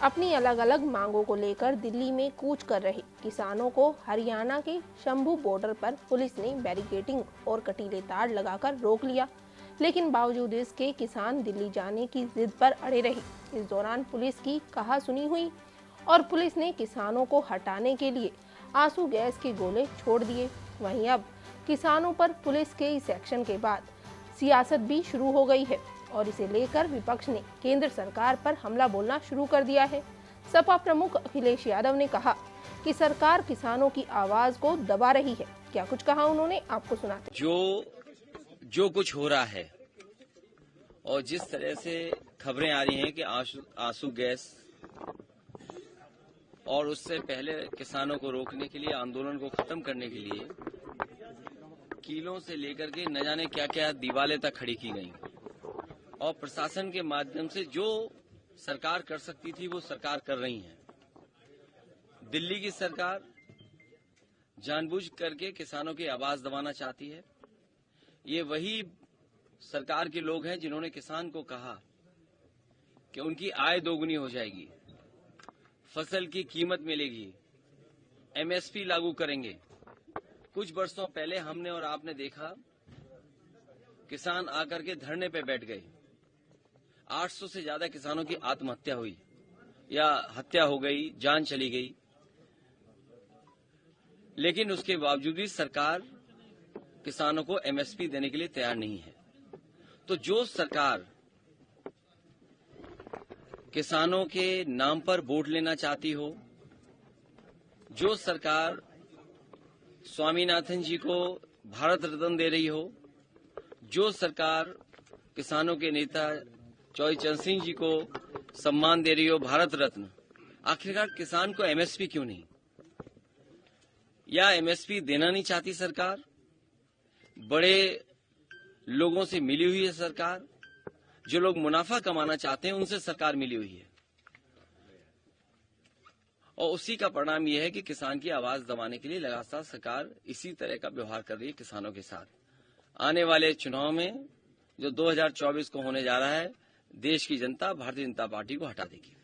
अपनी अलग अलग मांगों को लेकर दिल्ली में कूच कर रहे किसानों को हरियाणा के शंभू बॉर्डर पर पुलिस ने बैरिकेडिंग और कटीले तार लगाकर रोक लिया, लेकिन बावजूद इसके किसान दिल्ली जाने की जिद पर अड़े रहे। इस दौरान पुलिस की कहासुनी हुई और पुलिस ने किसानों को हटाने के लिए आंसू गैस के गोले छोड़ दिए। वहीं अब किसानों पर पुलिस के इस एक्शन के बाद सियासत भी शुरू हो गई है और इसे लेकर विपक्ष ने केंद्र सरकार पर हमला बोलना शुरू कर दिया है। सपा प्रमुख अखिलेश यादव ने कहा कि सरकार किसानों की आवाज को दबा रही है। क्या कुछ कहा उन्होंने, आपको सुनाते। जो कुछ हो रहा है और जिस तरह से खबरें आ रही हैं कि आंसू गैस और उससे पहले किसानों को रोकने के लिए, आंदोलन को खत्म करने के लिए कीलों से लेकर के न जाने क्या क्या दीवारें तक खड़ी की गई और प्रशासन के माध्यम से जो सरकार कर सकती थी वो सरकार कर रही है। दिल्ली की सरकार जानबूझ करके किसानों की आवाज दबाना चाहती है। ये वही सरकार के लोग हैं जिन्होंने किसान को कहा कि उनकी आय दोगुनी हो जाएगी, फसल की कीमत मिलेगी, एमएसपी लागू करेंगे। कुछ वर्षों पहले हमने और आपने देखा किसान आकर के धरने पे बैठ गए। 800 से ज्यादा किसानों की आत्महत्या हुई या हत्या हो गई, जान चली गई, लेकिन उसके बावजूद भी सरकार किसानों को एमएसपी देने के लिए तैयार नहीं है। तो जो सरकार किसानों के नाम पर वोट लेना चाहती हो, जो सरकार स्वामीनाथन जी को भारत रत्न दे रही हो, जो सरकार किसानों के नेता चौधरी चरण सिंह जी को सम्मान दे रही हो, भारत रत्न, आखिरकार किसान को एमएसपी क्यों नहीं? या एमएसपी देना नहीं चाहती सरकार? बड़े लोगों से मिली हुई है सरकार, जो लोग मुनाफा कमाना चाहते हैं उनसे सरकार मिली हुई है और उसी का परिणाम यह है कि किसान की आवाज दबाने के लिए लगातार सरकार इसी तरह का व्यवहार कर रही है किसानों के साथ। आने वाले चुनाव में जो 2024 को होने जा रहा है, देश की जनता भारतीय जनता पार्टी को हटा देगी।